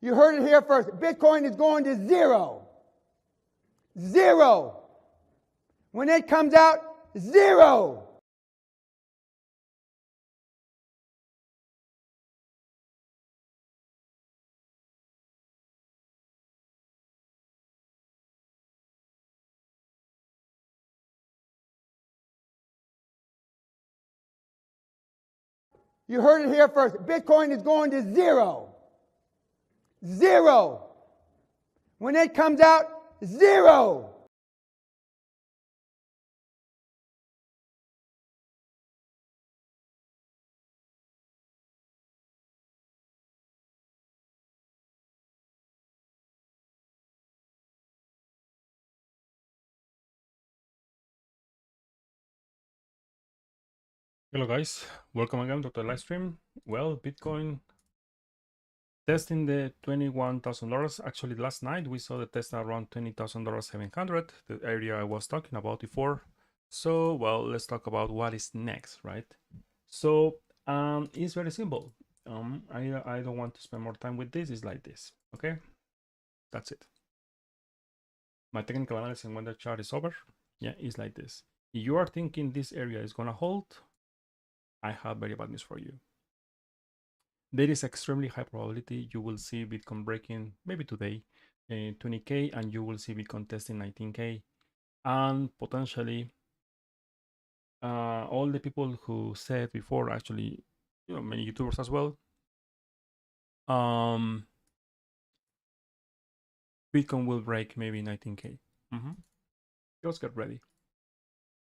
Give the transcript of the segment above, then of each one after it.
You heard it here first. Bitcoin is going to zero. Zero. When it comes out, zero. You heard it here first. Bitcoin is going to zero. Zero. When it comes out, zero. Hello guys, welcome again to the live stream. Well, Bitcoin testing the $21,000. Actually, last night we saw the test around $20,700, the area I was talking about before. So, well, let's talk about what is next, right? So, it's very simple. I don't want to spend more time with this. It's like this, okay? That's it. My technical analysis when the chart is over, yeah, it's like this. If you are thinking this area is gonna hold, I have very bad news for you. There is extremely high probability you will see Bitcoin breaking maybe today 20K, and you will see Bitcoin testing 19K, and potentially all the people who said before, actually, many YouTubers as well, Bitcoin will break maybe 19K. Just get ready.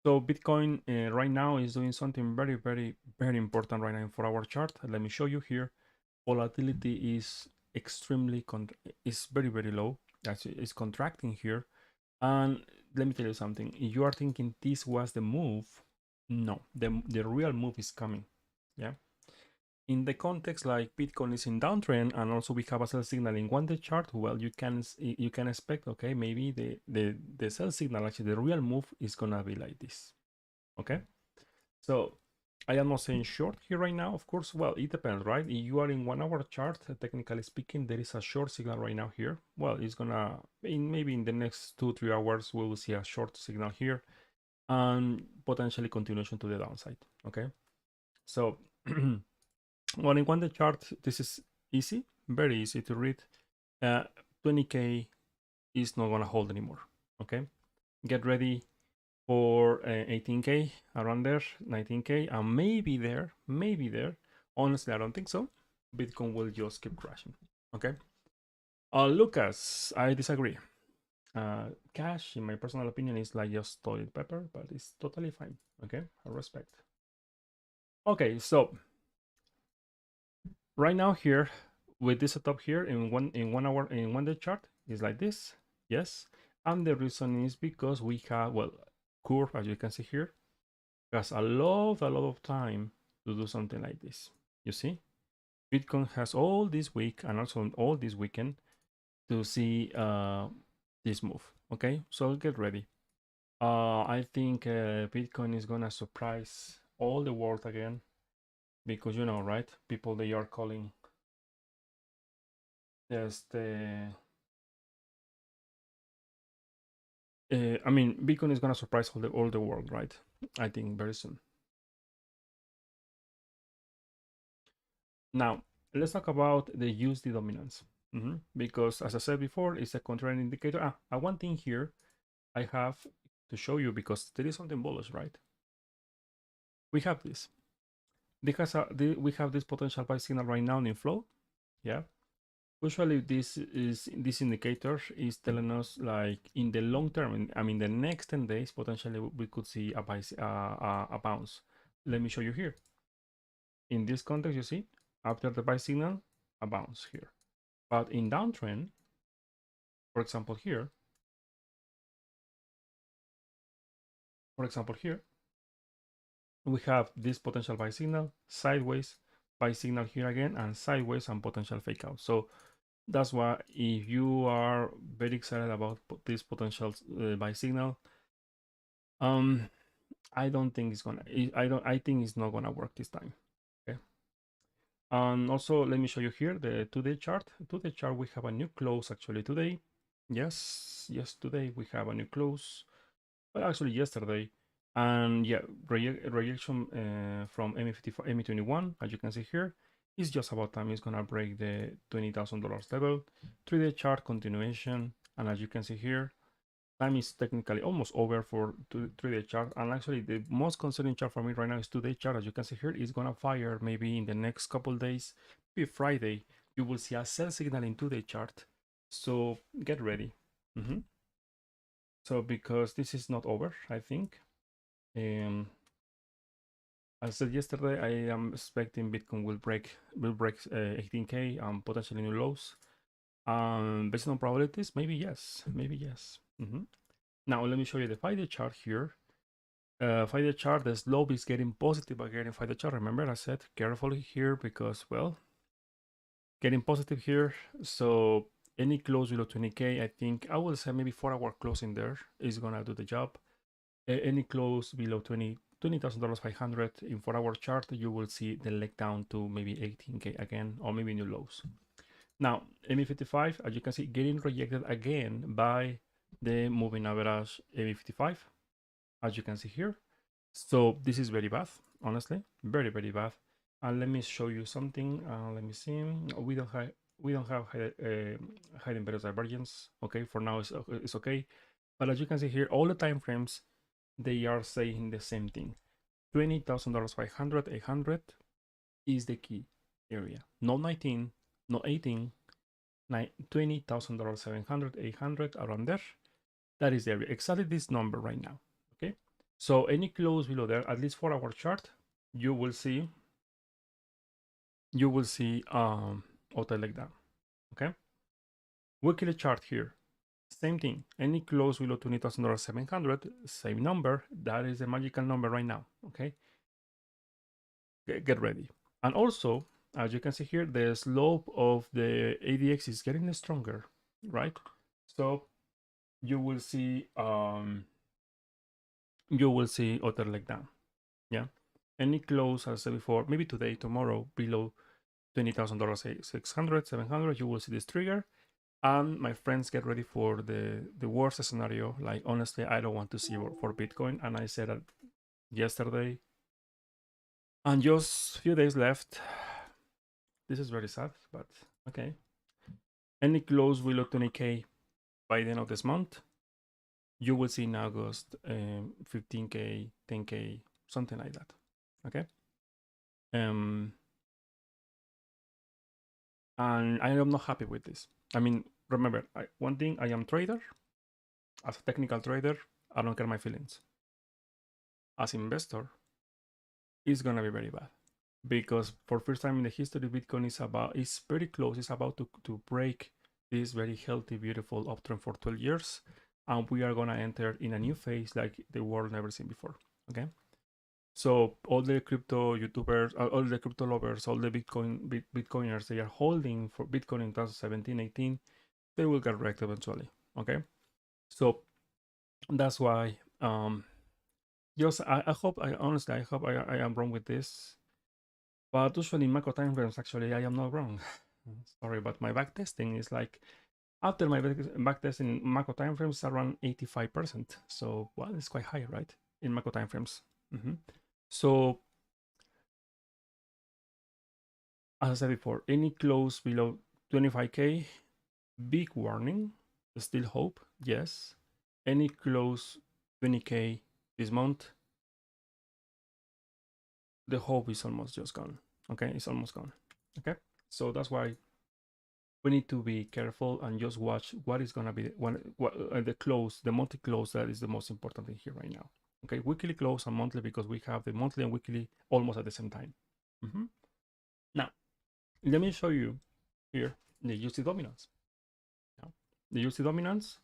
So Bitcoin right now is doing something very, very, very important right now for our chart. Let me show you here. Volatility is extremely is very, very low. Actually, it's contracting here. And let me tell you something. If you are thinking this was the move, no, the real move is coming. Yeah. In the context like Bitcoin is in downtrend, and also we have a sell signal in 1-day chart, well, you can expect, okay, maybe the sell signal, actually the real move is gonna be like this. Okay. So I am not saying short here right now, of course. Well, it depends, right? If you are in 1-hour chart, technically speaking, there is a short signal right now here. Well, it's gonna, maybe in the next 2-3 hours, we will see a short signal here and potentially continuation to the downside. Okay. So, well, in 1-day chart, this is easy, very easy to read. 20K is not gonna hold anymore. Okay. Get ready for 18K, around there, 19K, and maybe there. Honestly, I don't think so. Bitcoin will just keep crashing. Okay. Lucas, I disagree. Cash, in my personal opinion, is like just toilet paper, but it's totally fine. Okay, I respect. Okay, so right now here with this setup here in 1 hour in 1-day chart is like this. Yes, and the reason is because we have, well, curve, as you can see here, has a lot of time to do something like this. You see, Bitcoin has all this week and also all this weekend to see this move. Okay, so get ready. I think Bitcoin is gonna surprise all the world again, because right? People, they are calling just I mean, Bitcoin is gonna surprise all the world, right? I think very soon. Now, let's talk about the USD dominance. Because, as I said before, it's a contrarian indicator. One thing here I have to show you, because there is something bullish, right? We have this. Because we have this potential buy signal right now in flow. Yeah. Usually, this indicator is telling us, like, in the long term, I mean, the next 10 days, potentially we could see a bounce. Let me show you here. In this context, you see, after the buy signal, a bounce here. But in downtrend, for example here, we have this potential buy signal, sideways, buy signal here again, and sideways and potential fake out. So that's why, if you are very excited about this potential buy signal, I don't think it's gonna. I think it's not gonna work this time. Okay. And also, let me show you here the 2-day chart. 2-day chart, we have a new close actually today. Yes, today we have a new close. Well, actually yesterday. And yeah, rejection from ME54, ME21, as you can see here, is just about time. It's gonna break the $20,000 level. 3-day chart continuation, and as you can see here, time is technically almost over for 3-day chart. And actually, the most concerning chart for me right now is 2-day chart. As you can see here, it's gonna fire maybe in the next couple days. Maybe Friday, you will see a sell signal in 2-day chart. So get ready. So because this is not over, I think. As I said yesterday, I am expecting Bitcoin will break 18K and potentially new lows. Based on probabilities, maybe yes, maybe yes. Now let me show you the 5-day chart here. 5-day chart, the slope is getting positive again in 5-day chart. Remember, I said carefully here because, well, getting positive here. So any close below 20K, I think I will say maybe 4-hour closing there is gonna do the job. Any close below $20,000 500 in 4-hour chart, you will see the leg down to maybe 18K again, or maybe new lows. Now, ME55, as you can see, getting rejected again by the moving average ME55, as you can see here. So this is very bad, honestly, very, very bad. And let me show you something. Let me see. We don't have hidden various divergence. Okay, for now it's okay. But as you can see here, all the time frames, they are saying the same thing. $20,000 500, 800 is the key area. Not 19, not 18, $20,000 700, 800 around there. That is the area. Exactly this number right now. Okay. So any close below there, at least for our chart, you will see auto like that. Okay. Weekly chart here. Same thing. Any close below $20,000 700, same number. That is the magical number right now. Okay. Get ready. And also, as you can see here, the slope of the ADX is getting stronger, right? So you will see other leg down. Yeah. Any close, as I said before, maybe today, tomorrow, below $20,000, 600, 700, you will see this trigger. And my friends, get ready for the worst scenario. Like, honestly, I don't want to see for Bitcoin. And I said that yesterday. And just a few days left. This is very sad, but okay. Any close below 20K by the end of this month, you will see in August 15K, 10K, something like that. Okay. And I am not happy with this. I mean, remember, one thing, I am trader. As a technical trader, I don't care my feelings. As investor, it's gonna be very bad because for first time in the history, Bitcoin is very close. It's about to break this very healthy, beautiful uptrend for 12 years, and we are gonna enter in a new phase like the world never seen before. Okay. So all the crypto YouTubers, all the crypto lovers, all the Bitcoiners, they are holding for Bitcoin in 2017, 18, they will get wrecked eventually. Okay. So that's why just I hope I honestly I hope I am wrong with this. But usually in macro time frames actually I am not wrong. Sorry, but my backtesting is like after my backtesting macro time frames around 85%. So well, it's quite high, right? In macro time frames. So as I said before, any close below 25K, big warning. Still hope, yes. Any close 20K this month, the hope is almost just gone. Okay, it's almost gone. Okay, so that's why we need to be careful and just watch what is gonna be the close, the monthly close. That is the most important thing here right now. Okay, weekly close and monthly because we have the monthly and weekly almost at the same time. Now, let me show you here the UC dominance. Now, the UC dominance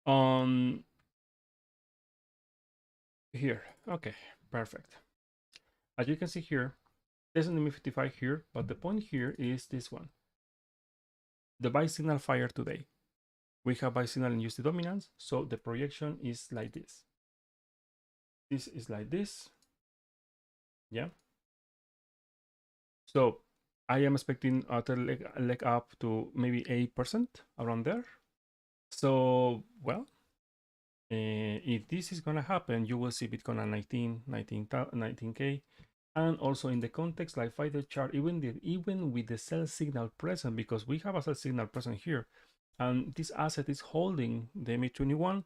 on here. Okay, perfect. As you can see here, there's an ME55 here, but the point here is this one. The buy signal fire today. We have buy signal in USD dominance, so the projection is like this. This is like this. Yeah. So I am expecting other leg up to maybe 8% around there. So, well, if this is gonna happen, you will see Bitcoin at 19K. And also in the context like fighter chart, even with the sell signal present, because we have a sell signal present here, and this asset is holding the MA21,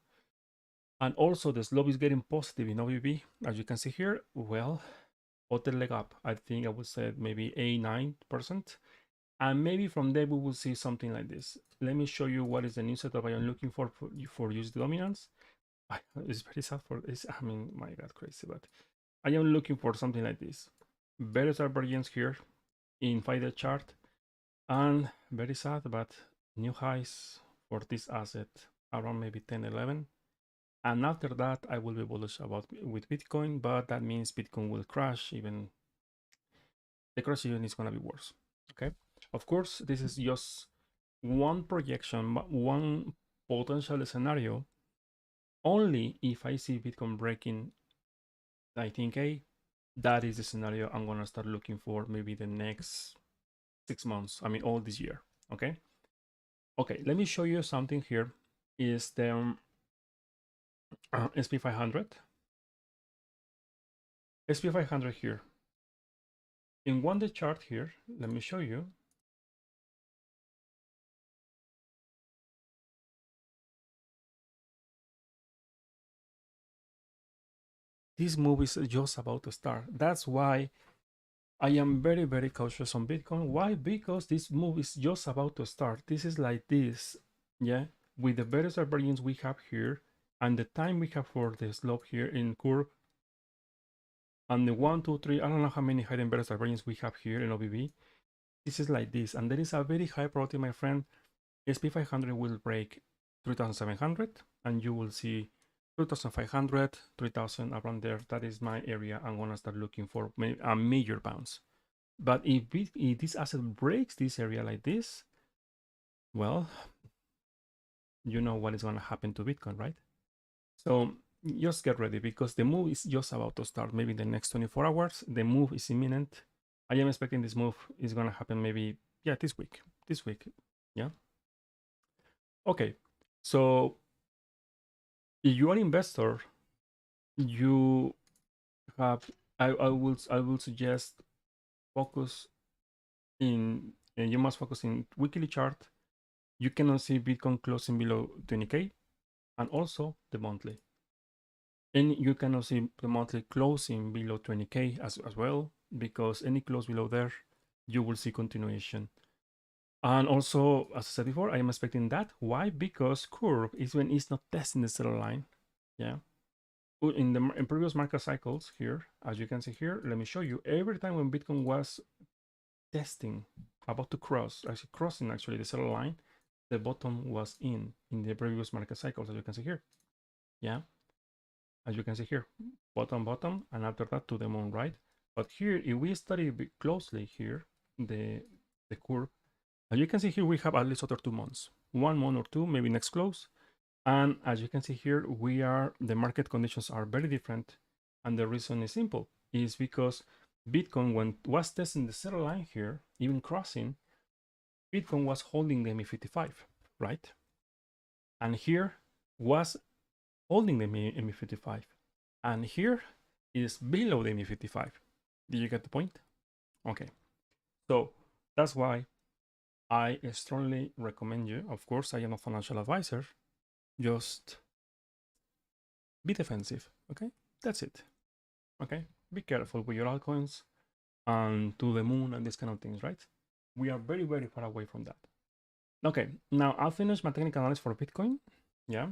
and also the slope is getting positive in OBB, as you can see here. Well, other leg up, I think I would say maybe 8-9%, and maybe from there we will see something like this. Let me show you what is the new setup I am looking for USD dominance. It's very sad for this. I mean, my God, crazy, but I am looking for something like this. Better divergence here in FIDE chart, and very sad, but new highs for this asset around maybe 10-11. And after that, I will be bullish about with Bitcoin, but that means Bitcoin will crash. Even the crash even is gonna be worse. Okay, of course, this is just one projection, one potential scenario. Only if I see Bitcoin breaking 19K, that is the scenario I'm gonna start looking for maybe the next 6 months. I mean, all this year. Okay. Okay. Let me show you something here. Is the SP500. SP500 here. In one day chart here, let me show you. This move is just about to start. That's why I am very, very cautious on Bitcoin. Why? Because this move is just about to start. This is like this, yeah, with the various variance we have here and the time we have for the slope here in curve, and the 1, 2, 3, I don't know how many hidden various variance we have here in OBB. This is like this, and there is a very high probability, my friend, SP500 will break 3,700, and you will see 2,500, 3,000 around there. That is my area. I'm gonna start looking for a major bounce. But if this asset breaks this area like this, well, you know what is gonna happen to Bitcoin, right? So just get ready, because the move is just about to start. Maybe in the next 24 hours, the move is imminent. I am expecting this move is gonna happen maybe, yeah, this week, yeah. Okay, so if you are an investor, you have I will suggest focus in, and you must focus in weekly chart. You cannot see Bitcoin closing below 20K, and also the monthly. And you cannot see the monthly closing below 20K as well, because any close below there, you will see continuation. And also, as I said before, I am expecting that. Why? Because curve is when it's not testing the seller line. Yeah. In previous market cycles here, as you can see here, let me show you. Every time when Bitcoin was testing, about to crossing actually the seller line, the bottom was in the previous market cycles, as you can see here. Yeah. As you can see here, bottom, and after that to the moon, right? But here, if we study closely here, the curve, as you can see here, we have at least other 2 months, 1 month or 2, maybe next close. And as you can see here, the market conditions are very different. And the reason is simple, is because Bitcoin, when it was testing the seller line here, even crossing, Bitcoin was holding the MA55, right? And here was holding the MA55. And here is below the MA55. Did you get the point? Okay. So that's why I strongly recommend you. Of course, I am a financial advisor. Just be defensive. Okay. That's it. Okay. Be careful with your altcoins and to the moon and these kind of things, right? We are very, very far away from that. Okay. Now I'll finish my technical analysis for Bitcoin. Yeah.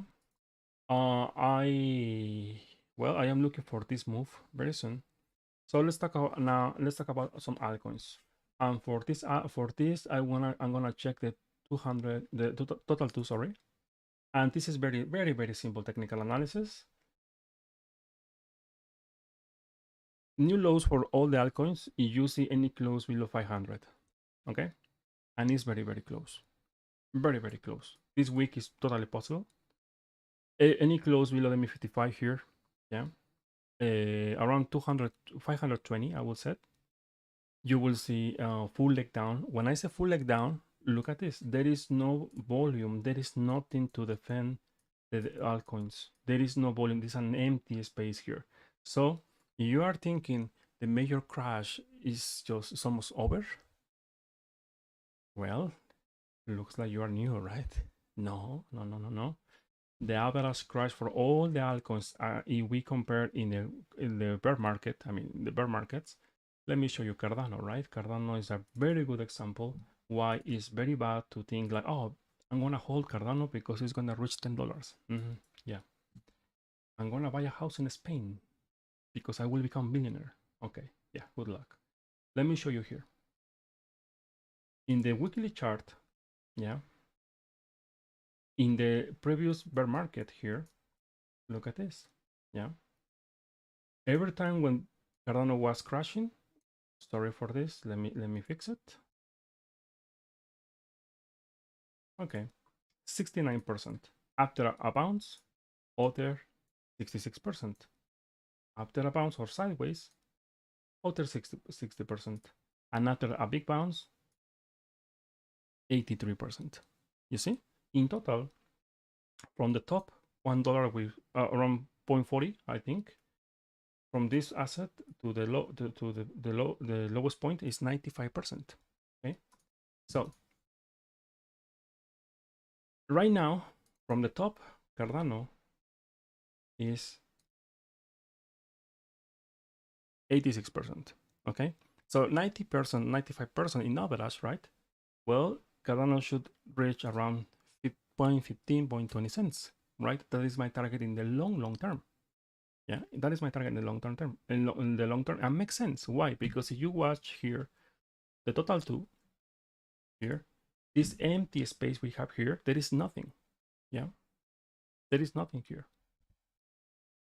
I am looking for this move very soon. So let's talk about now. Let's talk about some altcoins. And for this, I'm gonna check the 200, the total two. Sorry, and this is very, very, very simple technical analysis. New lows for all the altcoins. If you see any close below 500, okay, and it's very, very close, very, very close. This week is totally possible. Any close below the MA55 here, yeah, around 200, 520, I would say. you will see full leg down. When I say full leg down, look at this. There is no volume. There is nothing to defend the altcoins. There is no volume. There's an empty space here. So you are thinking the major crash is just almost over. Well, looks like you are new, right? No. The average crash for all the altcoins, if we compare in the bear market, I mean the bear markets, let me show you Cardano, right? Cardano is a very good example why it's very bad to think like, oh, I'm gonna hold Cardano because it's gonna reach $10. Yeah. I'm gonna buy a house in Spain because I will become billionaire. Okay, yeah, good luck. Let me show you here. In the weekly chart, yeah, in the previous bear market here, look at this, yeah. Every time when Cardano was crashing, sorry for this, let me fix it. Okay, 69%. After a bounce, other 66%. After a bounce or sideways, other 60%. And after a big bounce, 83%. You see? In total, from the top, $1 with around 0.40, I think. From this asset to the low to the lowest point is 95%. Okay, so right now from the top, Cardano is 86%. Okay, so 90%, 95% in average, right? Well, Cardano should reach around 0.15, 0.20 cents, right? That is my target in the long term. Yeah, that is my target in the long term. In the long term, and makes sense. Why? Because if you watch here, the total two here, this empty space we have here, there is nothing. Yeah, there is nothing here.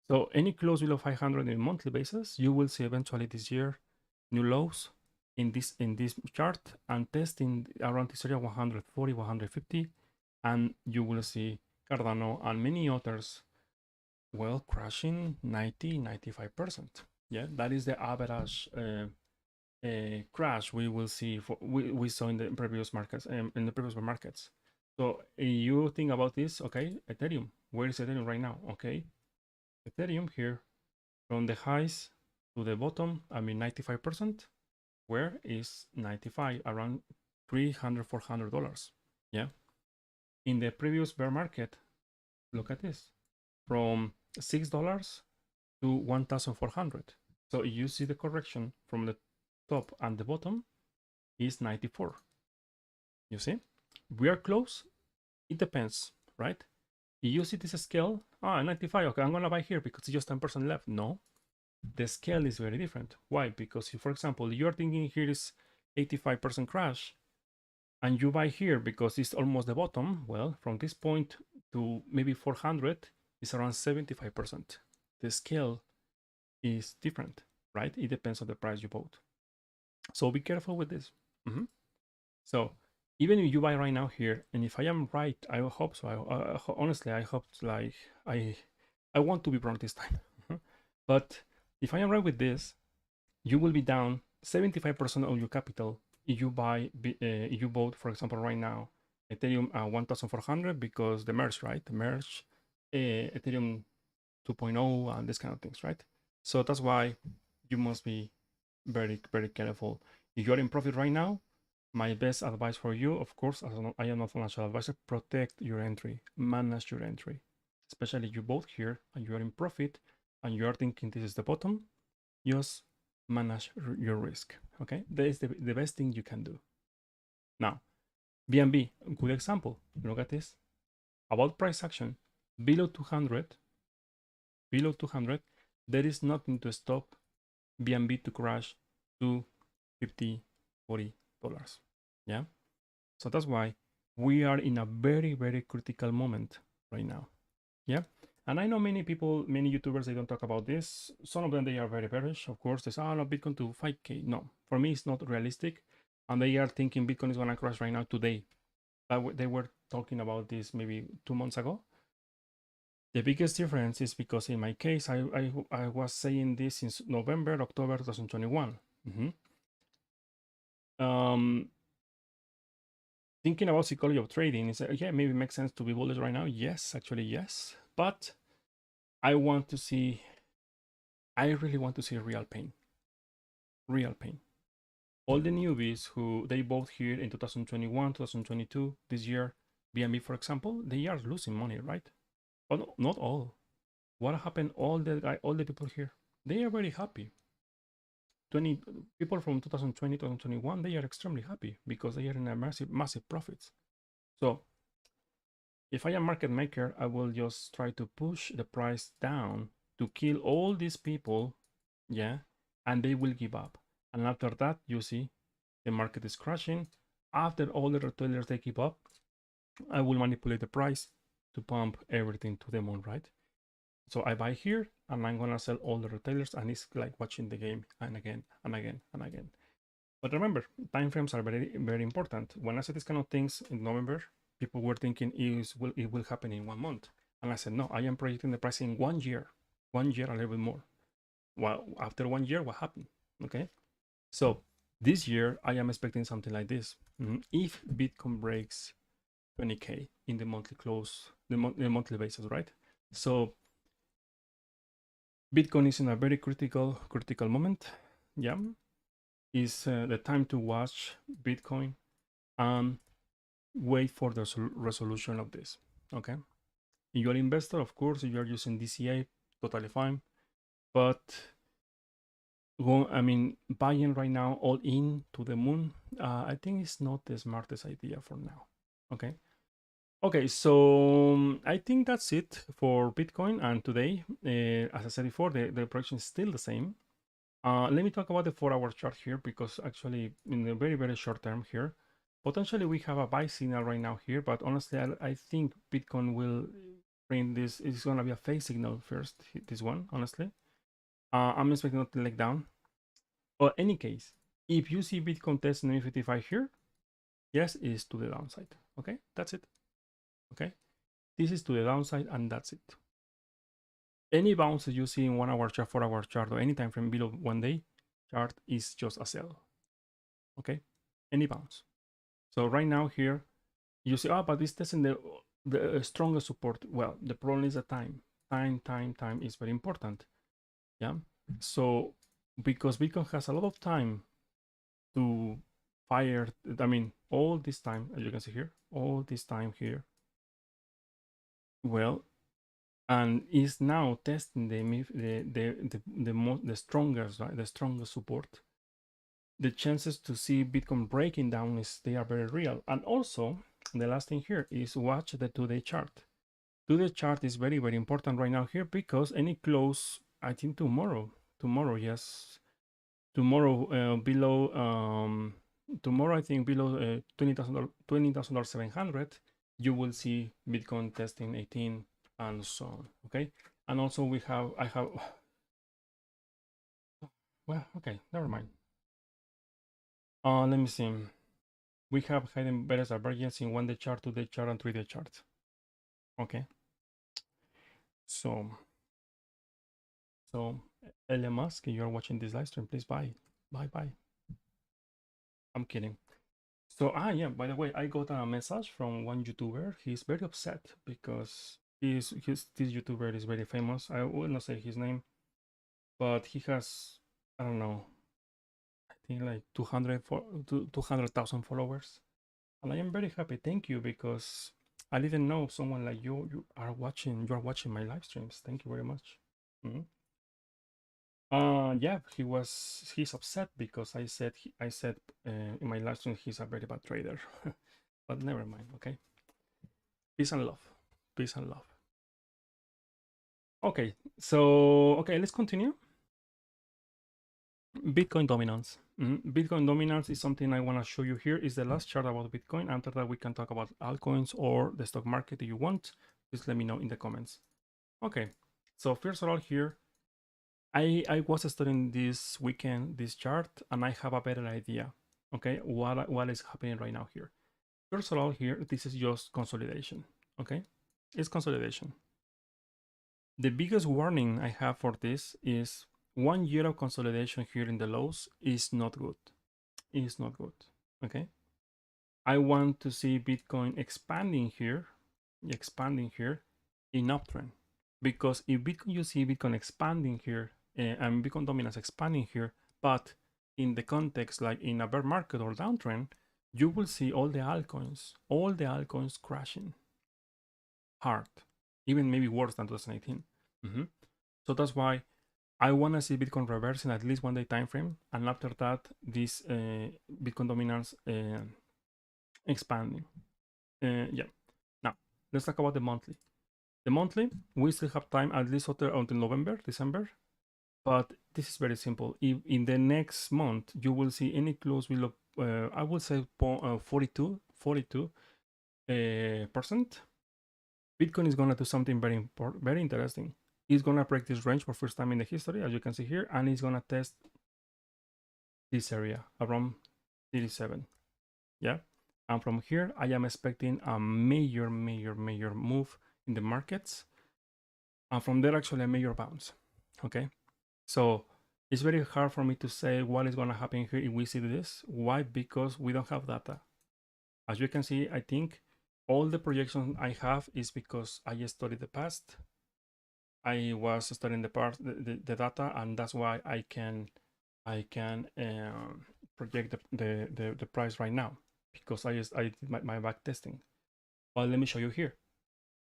So any close below 500 in a monthly basis, you will see eventually this year new lows in this chart and testing around this area 140, 150, and you will see Cardano and many others well crashing 90, 95%. Yeah, that is the average crash we will see for we saw in the previous markets in the previous markets. So you think about this, okay? Ethereum, where is Ethereum right now? Okay, Ethereum here from the highs to the bottom, I mean 95%. Where is 95? Around $300, $400. Yeah. In the previous bear market, look at this, from $6 to 1,400. So you see the correction from the top and the bottom is 94. You see, we are close. It depends, right? You see this scale, 95, okay, I'm gonna buy here because it's just 10% left. No, the scale is very different. Why? Because if, for example, you're thinking here is 85% crash and you buy here because it's almost the bottom, well, from this point to maybe 400 is around 75%. The scale is different, right? It depends on the price you bought. So be careful with this. So even if you buy right now here, and if I am right, I hope so. Honestly, I hope like I want to be wrong this time. But if I am right with this, you will be down 75% of your capital if you buy if you bought, for example, right now Ethereum 1,400 because the merge, right? The merge, Ethereum 2.0 and this kind of things, right? So that's why you must be very, very careful. If you're in profit right now, my best advice for you, of course, as I am not a financial advisor, protect your entry, manage your entry. Especially you bought here and you are in profit and you are thinking this is the bottom, just manage your risk. Okay, that is the best thing you can do. Now, BNB, good example. Look at this. About price action, below 200, there is nothing to stop BNB to crash to 50, $40. Yeah. So that's why we are in a very, very critical moment right now. Yeah. And I know many people, many YouTubers, they don't talk about this. Some of them, they are very bearish. Of course, they say, oh, no, Bitcoin to 5K. No, for me, it's not realistic. And they are thinking Bitcoin is going to crash right now today. They were talking about this maybe 2 months ago. The biggest difference is because in my case, I was saying this since November, October 2021. Um, Thinking about psychology of trading is yeah, maybe it makes sense to be bullish right now. Yes, actually yes, but I want to see. I really want to see real pain. Real pain. All the newbies who they bought here in 2021, 2022, this year, BNB for example, they are losing money, right? But no, not all. What happened? All the people here, they are very happy. 20 people from 2020, 2021, they are extremely happy because they are in a massive profits. So if I am market maker, I will just try to push the price down to kill all these people, yeah, and they will give up. And after that, you see, the market is crashing. After all the retailers they give up, I will manipulate the price to pump everything to the moon, right? So I buy here and I'm gonna sell all the retailers, and it's like watching the game and again and again and again. But remember, time frames are very important. When I said these kind of things in November, people were thinking it will happen in 1 month. And I said, no, I am projecting the price in 1 year, 1 year, a little bit more. Well, after 1 year, what happened? Okay. So this year, I am expecting something like this. If Bitcoin breaks 20K in the monthly close, the monthly basis, right? So Bitcoin is in a very critical moment. Yeah. Is the time to watch Bitcoin and wait for the resolution of this. Okay. If you're an investor, of course, if you're using DCA, totally fine. But buying right now all in to the moon, I think it's not the smartest idea for now. Okay. Okay, so I think that's it for Bitcoin. And today, as I said before, the projection is still the same. Let me talk about the 4-hour chart here, because actually in the very short term here, potentially we have a buy signal right now here, but honestly, I think Bitcoin will bring this. It's going to be a phase signal first, this one, honestly. I'm expecting not to leg down. Or any case, if you see Bitcoin test 955 here, yes, it is to the downside. Okay, that's it. Okay, this is to the downside, and that's it. Any bounces you see in 1-hour chart, 4-hour chart, or any time frame below 1 day chart is just a sell. Okay, any bounce. So right now here, you see, but this testing the strongest support. Well, the problem is the time. Time is very important. Yeah. So because Bitcoin has a lot of time to fire, all this time, as you can see here, all this time here. Well, and is now testing the strongest, right? The strongest support. The chances to see Bitcoin breaking down they are very real. And also, the last thing here is watch the 2-day chart. 2-day chart is very important right now here, because any close, I think tomorrow, yes, tomorrow below tomorrow I think below $20,700, you will see Bitcoin testing 18 and so on. Okay, and also I have well, okay, never mind. Let me see. We have hidden better divergence in 1-day chart, 2-day chart, and 3-day chart. Okay. So Elon Musk, you are watching this live stream, please buy. Bye. I'm kidding. So yeah, by the way, I got a message from one YouTuber. He's very upset because this YouTuber is very famous. I will not say his name, but he has, I don't know, I think like 200,000 followers. And I am very happy. Thank you, because I didn't know someone like you are watching my live streams. Thank you very much. Yeah, he's upset because I said in my live stream he's a very bad trader. But never mind. Okay, peace and love. Okay, so let's continue. Bitcoin dominance. Bitcoin dominance is something I want to show you here. Is the last chart about Bitcoin. After that, we can talk about altcoins or the stock market if you want. Just let me know in the comments. Okay, so first of all here, I was studying this weekend this chart, and I have a better idea. Okay, what is happening right now here? First of all here, this is just consolidation. Okay, it's consolidation. The biggest warning I have for this is 1 year of consolidation here in the lows is not good. is not good. Okay. I want to see Bitcoin expanding here in uptrend. Because if Bitcoin, you see Bitcoin expanding here and Bitcoin dominance expanding here, but in the context like in a bear market or downtrend, you will see all the altcoins crashing hard, even maybe worse than 2018. So that's why I want to see Bitcoin reversing at least 1 day time frame, and after that, this Bitcoin dominance expanding. Yeah. Now let's talk about the monthly. The monthly, we still have time at least until November, December. But this is very simple. If in the next month you will see any close below, I will say 42%, Bitcoin is gonna do something very important, very interesting. It's gonna break this range for first time in the history, as you can see here, and it's gonna test this area around 37. Yeah, and from here I am expecting a major move in the markets, and from there actually a major bounce. Okay, so it's very hard for me to say what is going to happen here if we see this. Why? Because we don't have data. As you can see, I think all the projections I have is because I studied the past. I was studying the data, and that's why I can project the price right now, because I did my back testing. But let me show you here.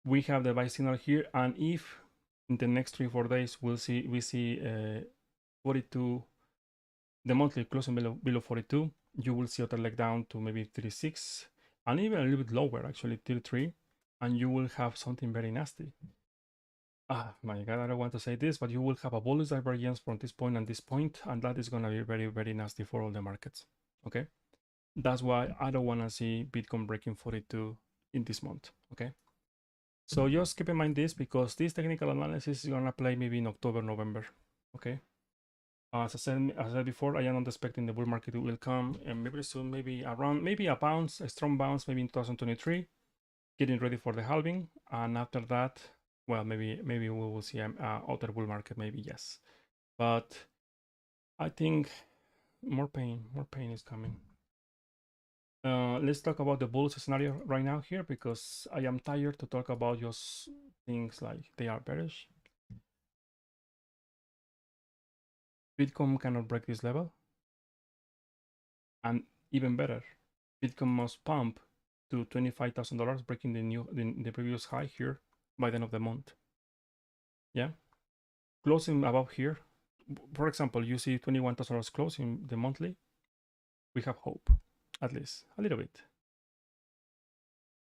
We have the buy signal here, and if in the next 3-4 days we see 42, the monthly closing below 42, you will see other leg down to maybe 36, and even a little bit lower, actually 33, and you will have something very nasty. Ah, my God, I don't want to say this, but you will have a bullish divergence from this point and this point, and that is going to be very nasty for all the markets. Okay, that's why I don't want to see Bitcoin breaking 42 in this month. Okay, so just keep in mind this, because this technical analysis is going to play maybe in October, November. Okay. As I said before, I am not expecting the bull market will come and maybe soon, maybe a bounce, a strong bounce, maybe in 2023, getting ready for the halving, and after that, well, maybe we will see other bull market, maybe, yes, but I think more pain is coming. Let's talk about the bull scenario right now here, because I am tired to talk about just things like they are bearish. Bitcoin cannot break this level, and even better, Bitcoin must pump to $25,000, breaking the previous high here by the end of the month. Yeah, closing above here. For example, you see $21,000 closing the monthly. We have hope, at least a little bit.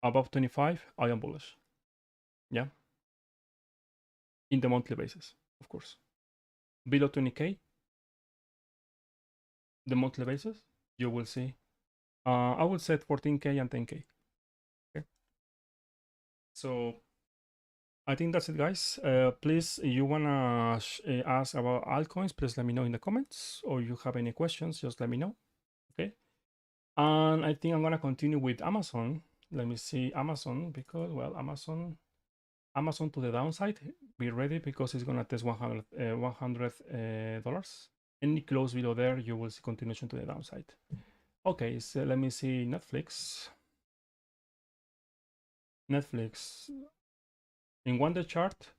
Above 25, I am bullish. Yeah, in the monthly basis, of course. Below 20K, the monthly basis, you will see. I would set 14K and 10K. Okay. So I think that's it, guys. Please, you wanna ask about altcoins, please let me know in the comments, or you have any questions, just let me know. Okay. And I think I'm gonna continue with Amazon. Let me see Amazon, because, well, Amazon to the downside. Be ready, because it's gonna test $100. Any close below there, you will see continuation to the downside. Okay, so let me see Netflix. In 1-day chart.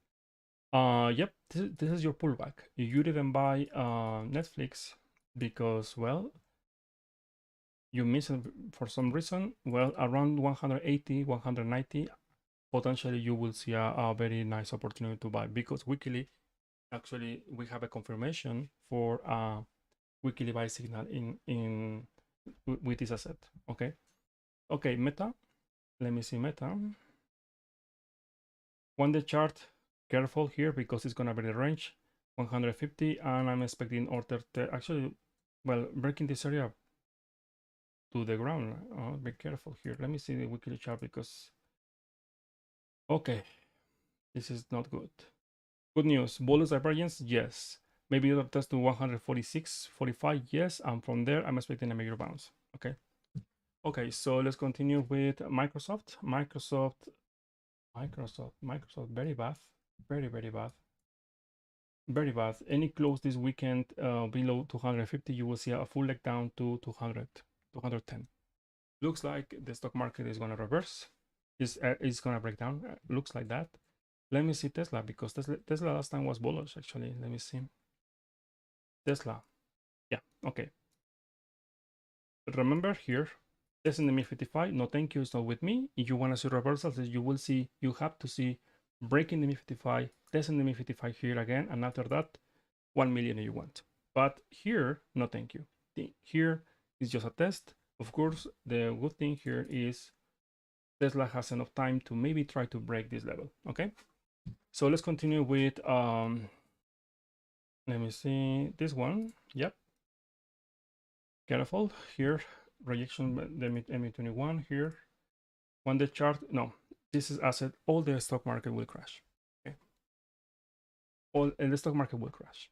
Yep, this is your pullback. You didn't buy Netflix because, well, you missed it for some reason. Well, around 180, 190, potentially you will see a very nice opportunity to buy, because weekly, actually, we have a confirmation for a weekly buy signal with this asset. Okay, Meta. Let me see Meta. 1-day chart. Careful here, because it's gonna be the range 150, and I'm expecting order actually, well, breaking this area to the ground. Be careful here. Let me see the weekly chart, because okay, this is not good. Good news, bullish divergence, yes. Maybe other test to 146, 45, yes, and from there I'm expecting a major bounce. Okay, so let's continue with Microsoft. Microsoft, very bad, very bad. Very bad. Any close this weekend below 250, you will see a full leg down to 200, 210. Looks like the stock market is going to reverse. It's going to break down. Looks like that. Let me see Tesla, because Tesla last time was bullish, actually. Let me see. Tesla. Yeah, okay. Remember here, test in the MI55. No, thank you. It's not with me. If you want to see reversals, you will see, you have to see breaking the MI55, test in the MI55 here again, and after that, 1 million if you want. But here, no thank you. Here is just a test. Of course, the good thing here is Tesla has enough time to maybe try to break this level. Okay, so let's continue with let me see this one. Yep, careful here. Rejection, the MI21 here. When the chart, no, this is asset. All the stock market will crash. Okay, all the stock market will crash.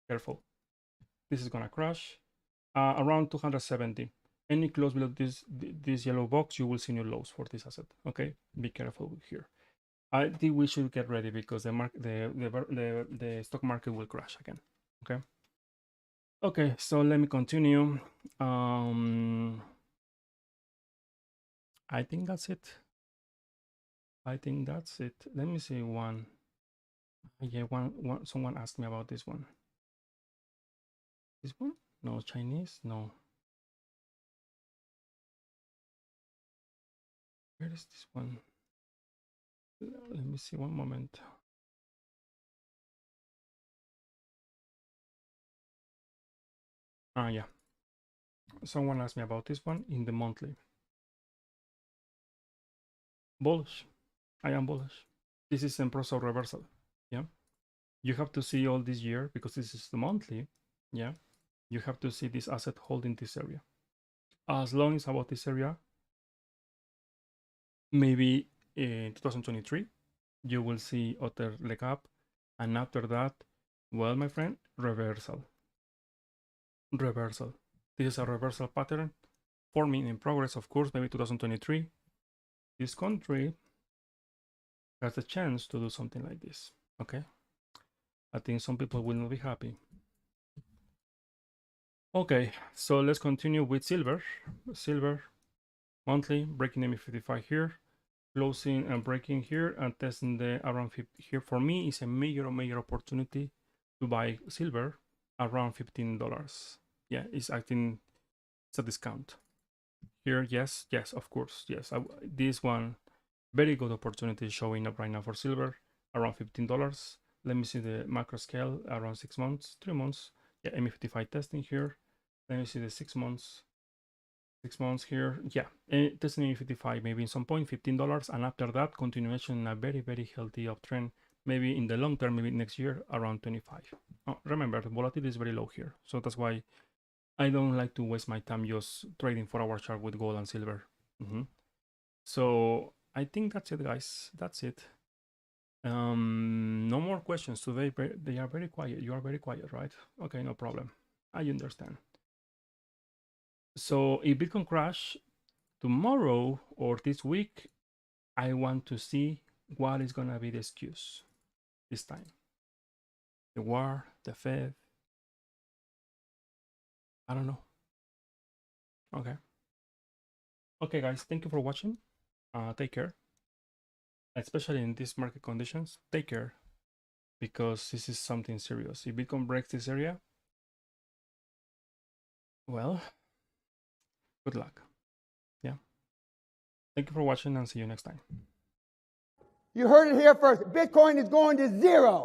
Careful, this is gonna crash around 270. Any close below this yellow box, you will see new lows for this asset. Okay, be careful here. I think we should get ready, because the stock market will crash again. Okay. Okay, so let me continue. I think that's it. I think that's it. Let me see one. Yeah, one. Someone asked me about this one. This one? No, Chinese? No. Where is this one? Let me see, one moment. Ah, yeah. Someone asked me about this one in the monthly. Bullish. I am bullish. This is in process of reversal. Yeah. You have to see all this year, because this is the monthly. Yeah. You have to see this asset holding this area. As long as about this area, maybe in 2023, you will see other leg up. And after that, well, my friend, reversal. Reversal. This is a reversal pattern forming in progress, of course, maybe 2023. This country has a chance to do something like this. Okay. I think some people will not be happy. Okay, so let's continue with silver. Silver monthly, breaking MA55 here, closing and breaking here, and testing the around 50 here. For me, is a major opportunity to buy silver around $15. Yeah, I think it's a discount here. Yes, of course, yes. This one, very good opportunity showing up right now for silver around $15. Let me see the macro scale around 6 months, 3 months. Yeah, MA55 testing here. Let me see the 6 months. 6 months here. Yeah, testing MA55 maybe in some point $15, and after that continuation in a very healthy uptrend. Maybe in the long term, maybe next year around 25. Remember, the volatility is very low here, so that's why I don't like to waste my time just trading 4-hour chart with gold and silver. So I think that's it, guys. That's it. No more questions today. They are very quiet. You are very quiet, right? Okay, no problem. I understand. So if Bitcoin crash tomorrow or this week, I want to see what is gonna be the excuse this time. The war, the Fed. I don't know. Okay. Okay, guys. Thank you for watching. Take care. Especially in these market conditions, take care, because this is something serious. If Bitcoin breaks this area, well, good luck. Yeah. Thank you for watching, and see you next time. You heard it here first. Bitcoin is going to zero.